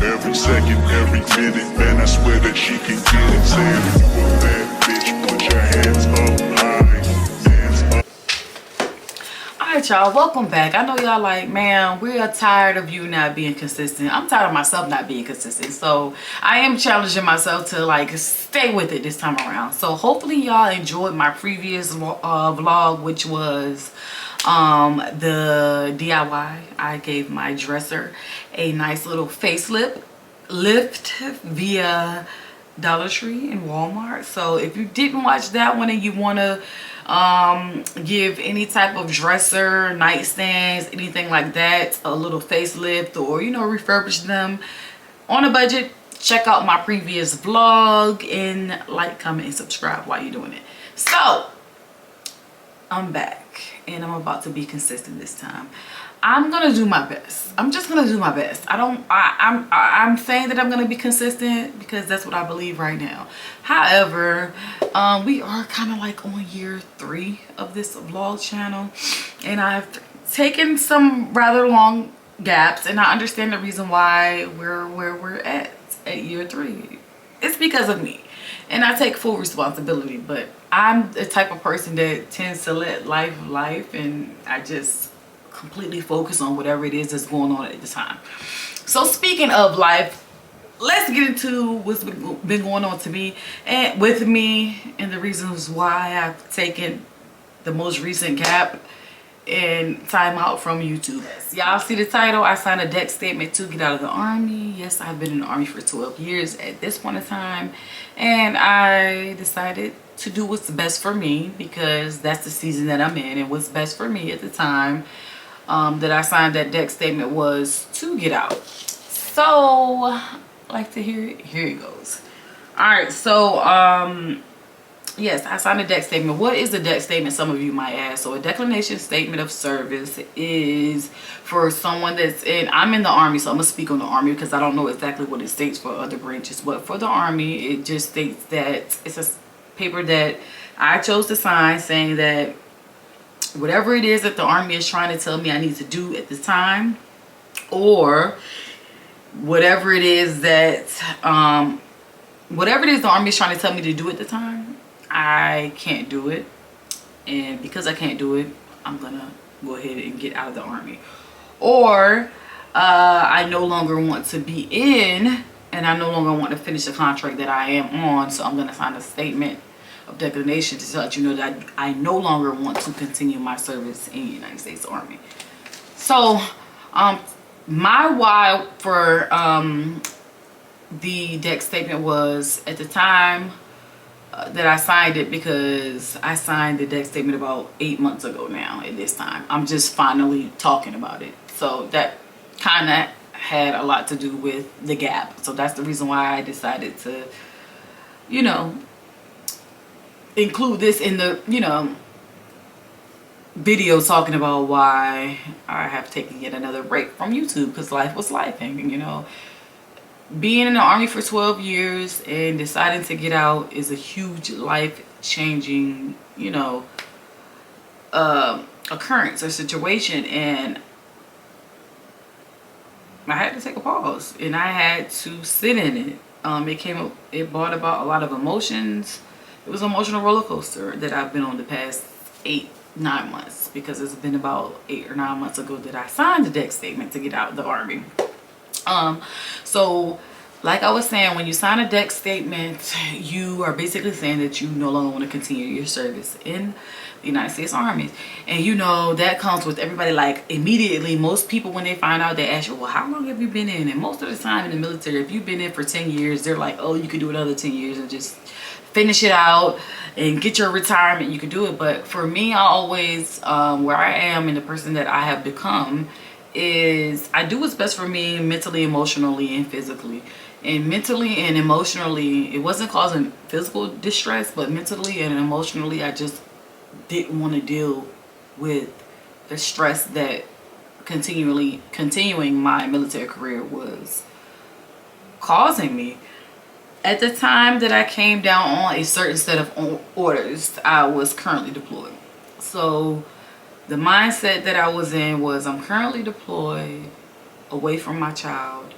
every second, every minute, man, I swear that she can get it. Saying if you a bad bitch, put your hands up high, hands up. Alright, y'all, welcome back. I know y'all like, man, we are tired of you not being consistent. I'm tired of myself not being consistent, so I am challenging myself to like stay with it this time around. So hopefully y'all enjoyed my previous vlog, which was the DIY. I gave my dresser a nice little facelift via Dollar Tree and Walmart. So if you didn't watch that one and you want to give any type of dresser, nightstands, anything like that a little facelift, or you know, refurbish them on a budget, check out my previous vlog and like, comment, and subscribe while you're doing it. So I'm back and I'm about to be consistent this time. I'm gonna do my best. I'm just gonna do my best. I'm saying that I'm gonna be consistent because that's what I believe right now. However, we are kind of like on year 3 of this vlog channel, and I've taken some rather long gaps, and I understand the reason why we're where we're at year 3. It's because of me, and I take full responsibility. But I'm the type of person that tends to let life, and I just completely focus on whatever it is that's going on at the time. So speaking of life, let's get into what's been going on to me and with me, and the reasons why I've taken the most recent gap and time out from YouTube. Y'all see the title? I signed a deck statement to get out of the Army. Yes, I've been in the Army for 12 years at this point in time, and I decided to do what's best for me because that's the season that I'm in, and what's best for me at the time that I signed that deck statement was to get out. So like to hear it? Here it goes. All right, so yes, I signed a deck statement. What is a deck statement, some of you might ask? So a declination statement of service is for someone that's in, I'm in the Army, so I'm gonna speak on the Army because I don't know exactly what it states for other branches, but for the Army it just states that it's a paper that I chose to sign saying that whatever it is that the Army is trying to tell me I need to do at the time, or whatever it is that whatever it is the Army is trying to tell me to do at the time, I can't do it, and because I can't do it, I'm gonna go ahead and get out of the Army. Or I no longer want to be in, and I no longer want to finish the contract that I am on, so I'm gonna sign a statement of declination to let you know that I no longer want to continue my service in the United States Army. So my why for the deck statement was, at the time that I signed it, because I signed the deck statement about 8 months ago now. At this time I'm just finally talking about it, so that kind of had a lot to do with the gap. So that's the reason why I decided to, you know, include this in the, you know, video talking about why I have taken yet another break from YouTube, because life was life. And you know, being in the Army for 12 years and deciding to get out is a huge life-changing, you know, occurrence or situation, and I had to take a pause and I had to sit in it. It brought about a lot of emotions. It was an emotional roller coaster that I've been on the past 8-9 months, because it's been about 8 or 9 months ago that I signed the deck statement to get out of the Army. So like I was saying, when you sign a deck statement, you are basically saying that you no longer want to continue your service in the United States Army. And you know, that comes with everybody, like immediately. Most people, when they find out, they ask you, well, how long have you been in? And most of the time in the military, if you've been in for 10 years, they're like, oh, you could do another 10 years and just finish it out and get your retirement. You can do it. But for me, I always where I am and the person that I have become is I do what's best for me mentally, emotionally, and physically. And mentally and emotionally, it wasn't causing physical distress, but mentally and emotionally, I just didn't want to deal with the stress that continuing my military career was causing me. At the time that I came down on a certain set of orders, I was currently deployed. So the mindset that I was in was, I'm currently deployed, away from my child,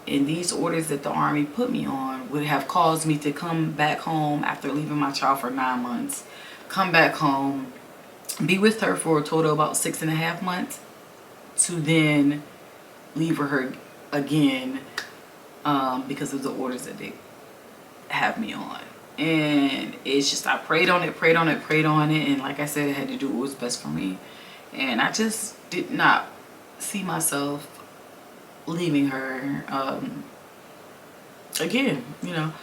And these orders that the Army put me on would have caused me to come back home after leaving my child for 9 months, come back home, be with her for a total of about 6.5 months, to then leave her again because of the orders that they have me on. And it's just, I prayed on it, and like I said, I had to do what was best for me. And I just did not see myself leaving her again, you know.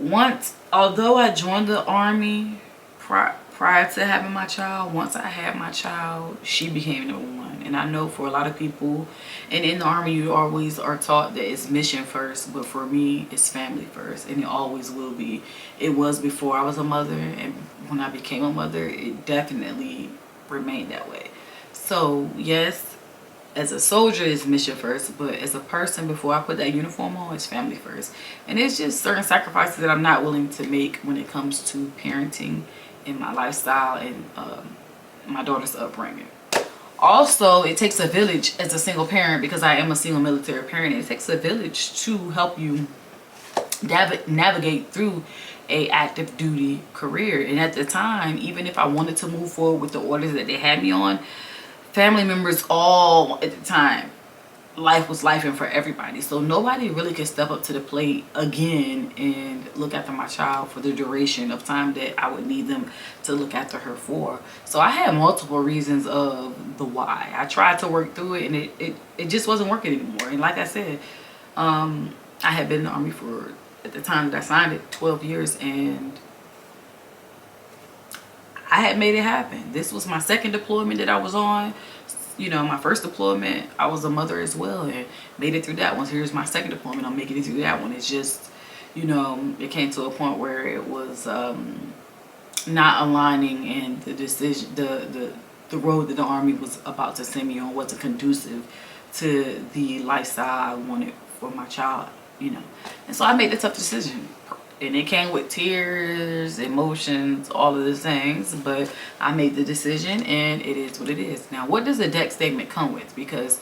Once, although I joined the Army prior to having my child, once I had my child, she became number one. And I know for a lot of people, and in the Army you always are taught that it's mission first, but for me it's family first, and it always will be. It was before I was a mother, and when I became a mother, it definitely remained that way. So yes, as a soldier it's mission first, but as a person, before I put that uniform on, it's family first. And it's just certain sacrifices that I'm not willing to make when it comes to parenting and my lifestyle and my daughter's upbringing. Also, it takes a village as a single parent, because I am a single military parent. It takes a village to help you navigate through a active duty career. And at the time, even if I wanted to move forward with the orders that they had me on, family members all at the time, life was lifing for everybody, so nobody really could step up to the plate again and look after my child for the duration of time that I would need them to look after her for. So I had multiple reasons of the why. I tried to work through it, and it just wasn't working anymore. And like I said, I had been in the Army for, at the time that I signed it, 12 years, and I had made it happen. This was my second deployment that I was on. You know, my first deployment, I was a mother as well, and made it through that one. So here's my second deployment, I'm making it through that one. It's just, you know, it came to a point where it was not aligning, and the decision, the road that the Army was about to send me on wasn't conducive to the lifestyle I wanted for my child, you know. And so I made the tough decision. And it came with tears, emotions, all of the things. But I made the decision, and it is what it is. Now, what does a deck statement come with? Because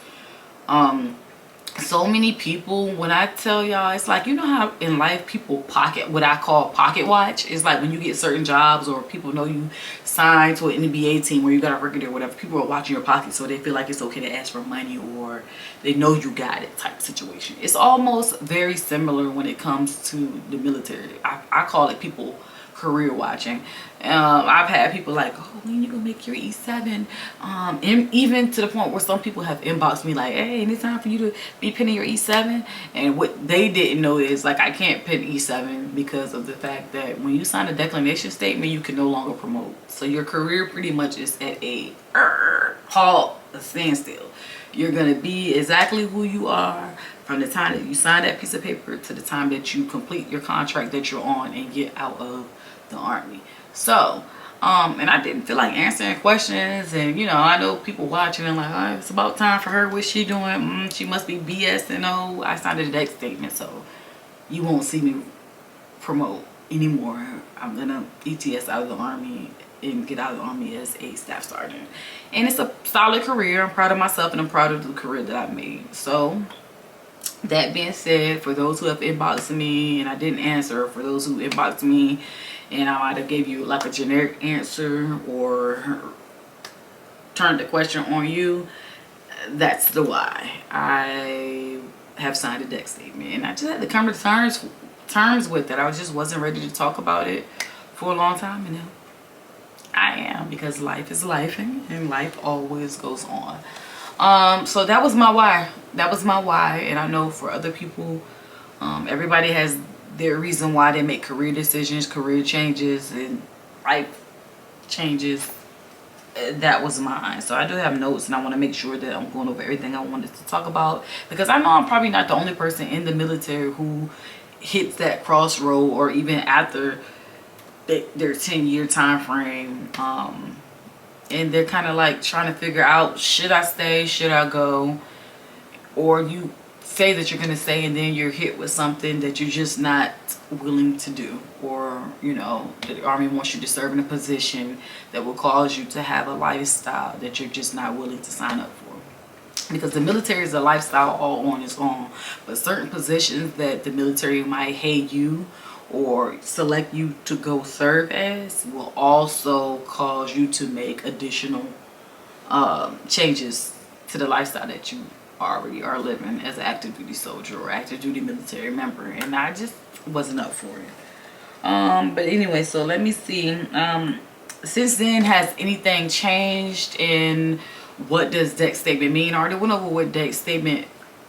so many people, when I tell y'all, it's like, you know how in life people pocket, what I call pocket watch? It's like when you get certain jobs, or people know you signed to an NBA team where you got a record or whatever, people are watching your pocket, so they feel like it's okay to ask for money, or they know you got it type of situation. It's almost very similar when it comes to the military. I call it people career watching. I've had people like, oh, when you gonna make your E7? And even to the point where some people have inboxed me like, hey, it's time for you to be pinning your E7. And what they didn't know is, like, I can't pin E7 because of the fact that when you sign a declination statement, you can no longer promote. So your career pretty much is at a halt, a standstill. You're gonna be exactly who you are from the time that you sign that piece of paper to the time that you complete your contract that you're on and get out of the Army. So and I didn't feel like answering questions, and you know, I know people watching and like, oh, it's about time for her, what's she doing? She must be BS. And no, I signed a deck statement, so you won't see me promote anymore. I'm gonna ETS out of the Army and get out of the Army as a staff sergeant, and it's a solid career. I'm proud of myself, and I'm proud of the career that I've made. So that being said, for those who have inboxed me and I didn't answer, for those who inboxed me and I might have gave you like a generic answer or turned the question on you, that's the why. I have signed a deck statement, and I just had to come to terms with it. I just wasn't ready to talk about it for a long time, and now I am, because life is life, and life always goes on. So that was my why. That was my why. And I know for other people, everybody has their reason why they make career decisions, career changes, and life changes. That was mine. So I do have notes, and I want to make sure that I'm going over everything I wanted to talk about, because I know I'm probably not the only person in the military who hits that crossroad, or even after their 10-year time frame, and they're kind of like trying to figure out, should I stay, should I go? Or you say that you're going to stay, and then you're hit with something that you're just not willing to do, or you know, the Army wants you to serve in a position that will cause you to have a lifestyle that you're just not willing to sign up for. because the military is a lifestyle all on its own. But certain positions that the military might hate you or select you to go serve as will also cause you to make additional changes to the lifestyle that you already are living as an active duty soldier or active duty military member, and I just wasn't up for it. But anyway, so let me see. Since then, has anything changed in what does deck statement mean? I already went over what deck statement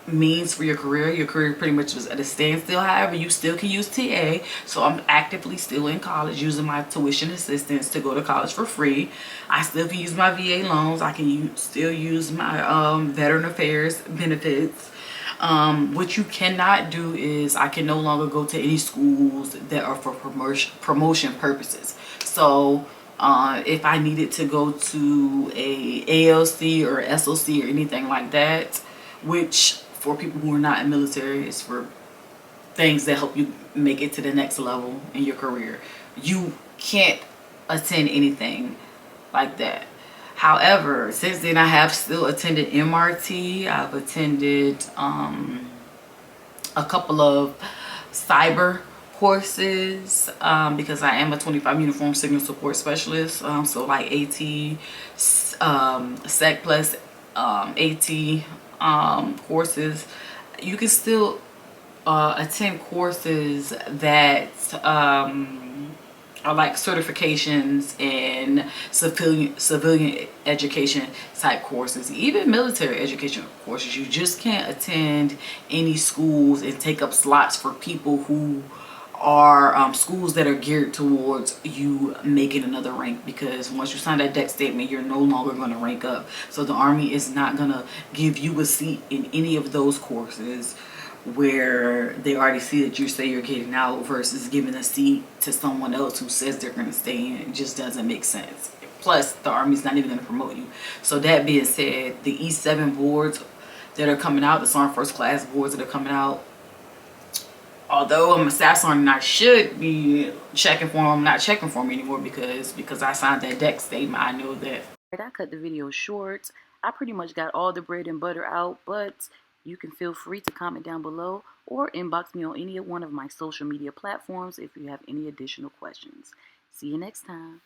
means for your career. Your career pretty much was at a standstill. However, you still can use TA. So I'm actively still in college using my tuition assistance to go to college for free. I still can use my VA loans. I can still use my veteran affairs benefits. What you cannot do is I can no longer go to any schools that are for promotion purposes. So if I needed to go to a ALC or SOC or anything like that, which for people who are not in military is for things that help you make it to the next level in your career, you can't attend anything like that. However, since then I have still attended MRT. I've attended a couple of cyber courses because I am a 25 uniform signal support specialist. So like AT, SEC plus AT courses. You can still attend courses that are like certifications and civilian education type courses, even military education courses. You just can't attend any schools and take up slots for people who are schools that are geared towards you making another rank, because once you sign that deck statement, you're no longer going to rank up. So the Army is not going to give you a seat in any of those courses where they already see that you say you're getting out versus giving a seat to someone else who says they're going to stay in. It just doesn't make sense. Plus, the Army's not even going to promote you. So that being said, the E7 boards that are coming out, the Armed First Class boards that are coming out, although I'm a staff sergeant, I should be checking for them. I'm not checking for them anymore because I signed that deck statement. I know that. I cut the video short. I pretty much got all the bread and butter out, but you can feel free to comment down below or inbox me on any one of my social media platforms if you have any additional questions. See you next time.